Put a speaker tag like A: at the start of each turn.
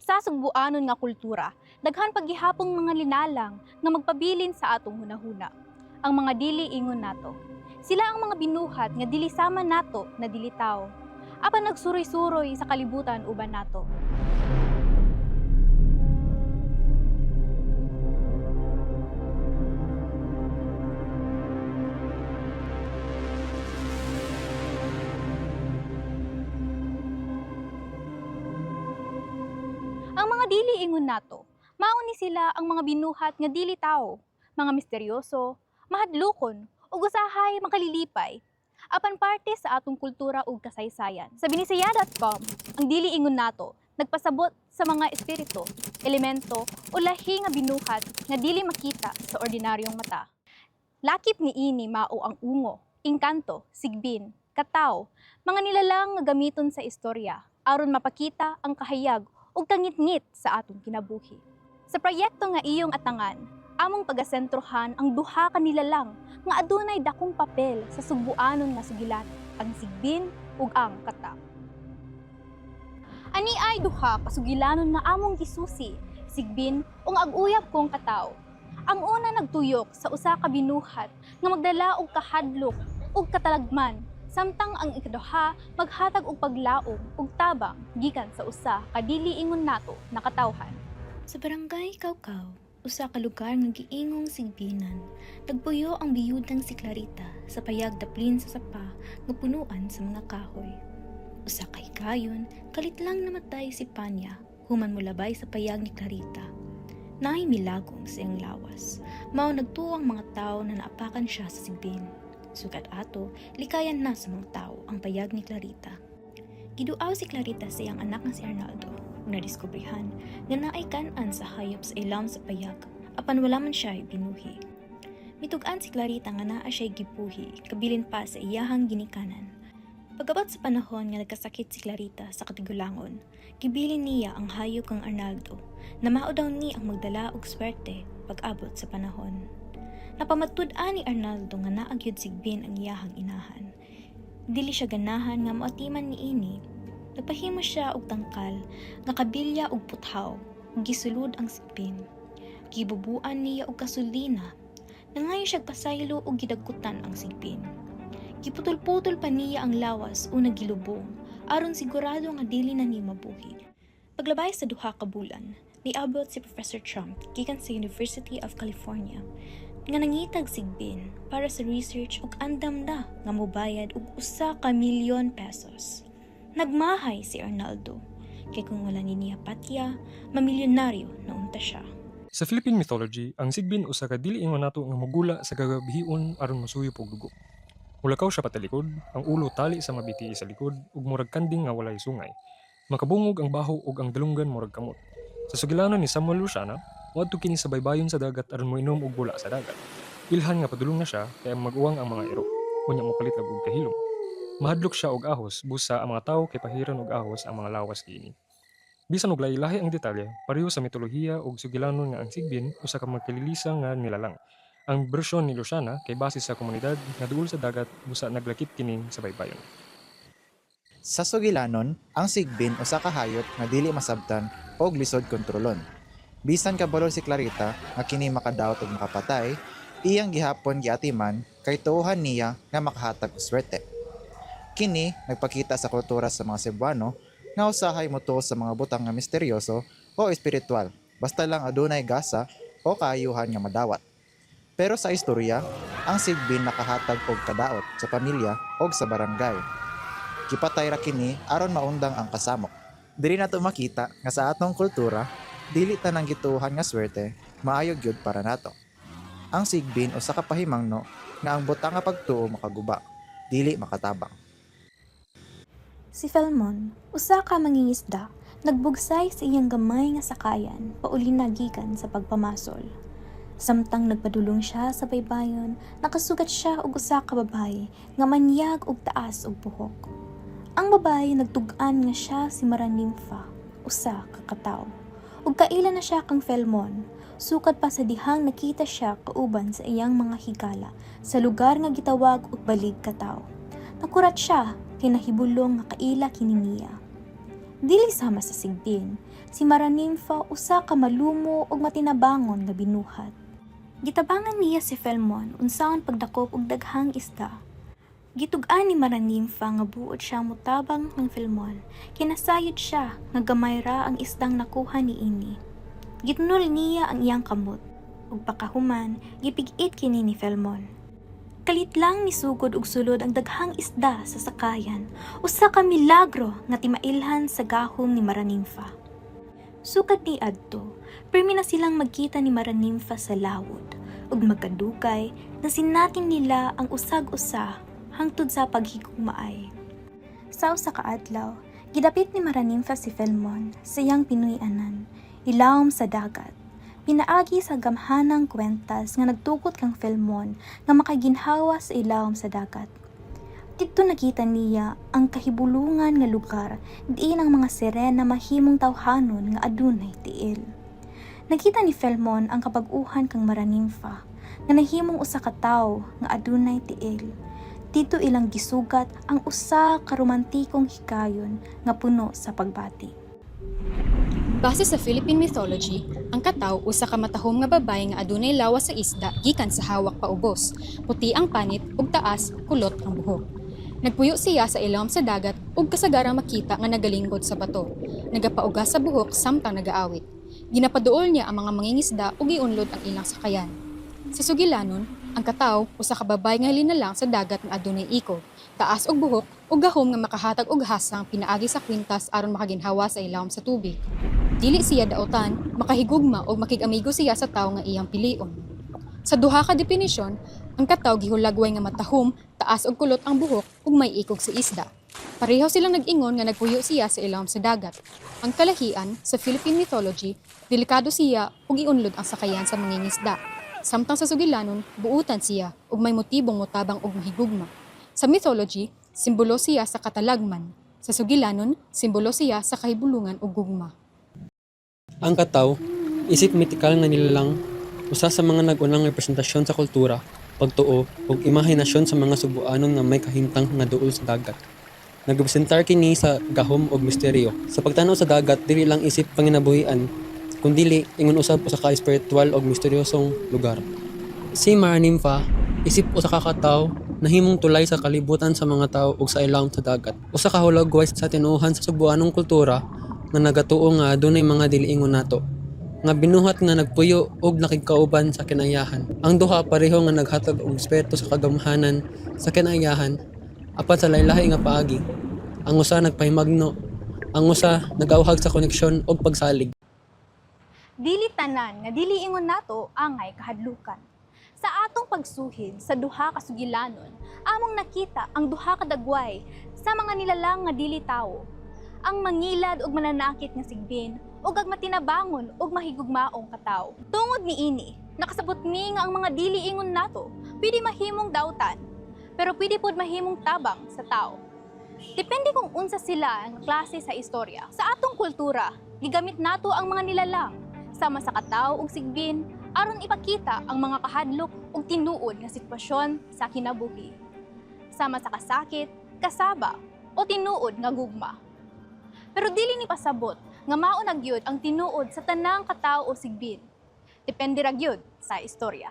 A: Sa sugbuanon nga kultura, daghan paggihapong mga linalang nga magpabilin sa atong hunahuna. Ang mga dili ingon nato. Sila ang mga binuhat nga dili sama nato na dili tawo. Apan nagsuroy-suroy sa kalibutan uban nato. Ang mga dili ingon nato, mao ni sila ang mga binuhat nga dili tawo, mga misteryoso, mahadlokon, ug usahay makalilipay. Apan parte sa atong kultura ug kasaysayan. Sa binisaya.com, ang dili ingon nato nagpasabot sa mga espiritu, elemento o lahi nga binuhat nga dili makita sa ordinaryong mata. Lakip ni ini mao ang ungo, engkanto, sigbin, kataw, mga nilalang nga gamiton sa istorya aron mapakita ang kahayag ug kangit-ngit sa atong kinabuhi. Sa proyekto nga iyong atangan, among pagasentrohan ang duha ka nilalang nga adunay dakong papel sa sugbuanon nga sugilan, ang sigbin ug ang kataw. Ani ay duha ka sugilanon nga among gisusi, sigbin ug ag-uyab kong kataw. Ang una nagtuyok sa usa ka binuhat nga magdala og kahadlok ug katalagman, samtang ang ikaduha maghatag og paglaom ug tabang gikan sa usa ka dili ingon nato nakatawhan.
B: Sa barangay Caucao, usa ka lugar nga giingong sigbinan, nagpuyo ang biyudang si Clarita sa payag daplin sa sapa nga punuan sa mga kahoy. Usa ka higayon, kalit lang namatay si Panya, human mulabay sa payag ni Clarita. Naay milagong sa iyang lawas, mao nagtuo ang mga tao na naapakan siya sa sigbin. Sugat ato, likayan na sa mga tao ang payag ni Clarita. Giduaw si Clarita sa iyang anak nga si Arnaldo, ug nadiskubrihan nga naay kan-an sa hayop sa ilam sa payag, apan wala man siya binuhi. Mitug-an si Clarita nga naa siya gibuhi, kabilin pa sa iyahang ginikanan. Pagabot sa panahon nga nagkasakit si Clarita sa katigulangon, gibilin niya ang hayop kang Arnaldo, na mao daw ni ang magdala og swerte pag-abot sa panahon. Napamatud-an ni Arnaldo nga naagyud sigbin ang iyahang inahan. Dili siya ganahan nga moatiman ni ini. Nagpahimo siya og tangkal nga kabilya og puthaw, ug gisulod ang sigbin. Gibubuan niya og kasulina. Nangayo siya pasaylo og gidagkutan ang sigbin. Giputol-putol pa niya ang lawas o nagilubong, aron sigurado nga dili na ni mabuhi. Paglabay sa duha ka bulan, niabot si Professor Trump gikan sa University of California nga nangitag sigbin para sa research ug andam na nga mobayad og ₱1,000,000. Nagmahay si Arnaldo, kay kung wala ni niya patya, mamilyonaryo na unta siya.
C: Sa Philippine mythology, ang sigbin usa ka dili ingon nato nga mogula sa kagabihion aron masuyop og dugo. Mulakaw siya patalikod, ang ulo tali sa mabiti sa likod ug murag kanding nga walay sungay. Makabungog ang baho ug ang dalunggan murag kamot. Sa sugilanon ni Samuel Luciana, wadto kini sa baybayon sa dagat aron moinom og bula sa dagat. Ilhan nga padulong na siya kay mag-uwang ang mga iro. Unya mo kalit og kahilom. Mahadlok siya og ahos, busa ang mga tawo kay pahiran og ahos ang mga lawas kini. Bisan og lahi-lahi ang detalye, pareho sa mitolohiya ug sugilanon nga ang sigbin usa ka magkalilisa nga nilalang. Ang bersyon ni Luciana kay base sa komunidad nga duol sa dagat busa naglakip kining sa baybayon.
D: Sa sugilanon, ang sigbin usa ka hayop nga dili masabtan og lisod kontrolon. Bisan kabalo si Clarita nga kini makadaot ug makapatay, iyang gihapon giatiman kay tuohan niya nga makahatag og swerte. Kini nagpakita sa kultura sa mga Cebuano nga usahay motuo sa mga butang nga misteryoso o espiritual, basta lang adunay gasa o kaayuhan nga madawat. Pero sa istorya, ang sigbin nakahatag og kadaot sa pamilya o sa barangay. Gipatay ra kini aron maundang ang kasamok. Diri nato makita nga sa atong kultura, dili tanang gituohan nga swerte maayo gyud para nato. Ang sigbin usa ka pahimangno nga ang butang nga pagtuo makaguba, dili makatabang.
B: Si Felmon, usa ka mangingisda, nagbugsay sa iyang gamay nga sakayan pauli na gikan sa pagpamasol. Samtang nagpadulong siya sa baybayon, nakasugat siya og usa ka babaye nga manyag og taas og buhok. Ang babaye nagtug-an nga siya si Maranimfa, usa ka katawo. Ug kaila na siya kang Felmon, sukad pa sa dihang nakita siya kauban sa iyang mga higala sa lugar nga gitawag og Balig Kataw. Nakurat siya kay nahibulong nga kaila kini niya. Dili sama sa sigbin, si Maranimfa usa ka malumo ug matinabangon nga binuhat. Gitabangan niya si Felmon unsaon pagdakop og daghang isda. Gitug-an ni Maranimfa nga buot siya mutabang ng Felmon, kinasayod siya nga gamay ra ang isdang nakuha ni ini. Gitnul niya ang iyang kamot, ug pakahuman gipig-it kini ni Felmon. Kalit lang misugod og sulod ang daghang isda sa sakayan, usa ka milagro nga timailhan sa gahom ni Maranimfa. Sukad ni adto, permi na silang magkita ni Maranimfa sa lawod, ug magkadugay na sinating nila ang usag-usa hangtod sa paghigugmaay. Sa usa ka adlaw, gidapit ni Maranimfa si Felmon sa iyang pinuy-anan, ilawom sa dagat. Pinaagi sa gamhanang kwentas nga nagtukot kang Felmon nga makaginhawa sa ilawom sa dagat. Dito nakita niya ang kahibulungan nga lugar diin ang mga sirena mahimong tawhanon nga adunay tiil. Nakita ni Felmon ang kabag-uhan kang Maranimfa nga nahimong usa ka tawo nga adunay tiil. Dito ilang gisugat ang usa ka romantikong hikayon nga puno sa pagbati.
E: Base sa Philippine mythology, ang kataw usa ka matahom nga babay nga adunay lawas sa isda gikan sa hawak paubos. Puti ang panit ug taas kulot ang buhok. Nagpuyo siya sa ilawom sa dagat ug kasagarang makita nga nagalingkod sa bato. Nagapaugas sa buhok samtang nagaawit. Ginapaduol niya ang mga mangingisda ug giunlod ang ilang sakayan. Sa sugilanon, ang kataw usa ka babay nga linalang sa dagat nga adunay ikog, taas og buhok ug gahom nga makahatag og hasang pinaagi sa kwintas aron makaginhawa sa ilawom sa tubig. Dili siya daotan, makahigugma o makig-amigo siya sa tawo nga iyang pilion. Sa duha ka definisyon, ang kataw gihulagway nga matahom, taas og kulot ang buhok ug may ikog sa isda. Pareho silang nag-ingon nga nagpuyo siya sa ilawom sa dagat. Ang kalahian sa Philippine mythology, delikado siya ug iunlod ang sakayan sa mangingisda. Samtang sa sugilanon, buutan siya ug may motibong motabang og mahigugma. Sa mythology, simbolo siya sa katalagman. Sa sugilanon, simbolo siya sa kahibulungan ug gugma.
F: Ang kataw, isip mitikal nga nilalang, usa sa mga nag-unang representasyon sa kultura, pagtuo ug imahinasyon sa mga subuanon nga may kahimtang nga duol sa dagat. Nagrepresentar kini sa gahom ug misteryo. Sa pagtanaw sa dagat, dili lang isip panginabuhian, kundili ingon usab usa ka espiritual ug misteryosong lugar. Si Maranimfa, isip usa ka kataw nahimong tulay sa kalibutan sa mga tawo ug sa ilawom sa dagat. Usa ka hulagway sa tinuohan sa subuanong kultura nga nagatuo nga adunay mga dili ingon nato. Nga binuhat nga nagpuyo ug nakigkauban sa kinayahan. Ang duha pareho nga naghatag og espiritu sa kagamhanan sa kinayahan apan sa lahi-lahi nga paagi. Ang usa nagpahimagno, ang usa nagauhag sa koneksyon ug pagsalig.
A: Dili tanan nga dili ingon nato angay kahadlukan. Sa atong pagsuhid sa duha ka sugilanon, among nakita ang duha ka dagway sa mga nilalang nga dili tawo. Ang mangilad ug mananakit nga sigbin ug ang matinabangon ug mahigugmaong katawo. Tungod niini, nakasabot mi nga ang mga dili ingon nato pwede mahimong dautan, pero pwede pod mahimong tabang sa tao. Depende kung unsa sila ang klase sa istorya. Sa atong kultura, gigamit nato ang mga nilalang sama sa katawo ug sigbin aron ipakita ang mga kahadlok ug tinuod nga sitwasyon sa kinabuhi. Sama sa kasakit, kasaba o tinuod nga gugma. Pero dili ni pasabot nga mao na gyud ang tinuod sa tanang katawo o sigbin. Depende ra gyud sa istorya.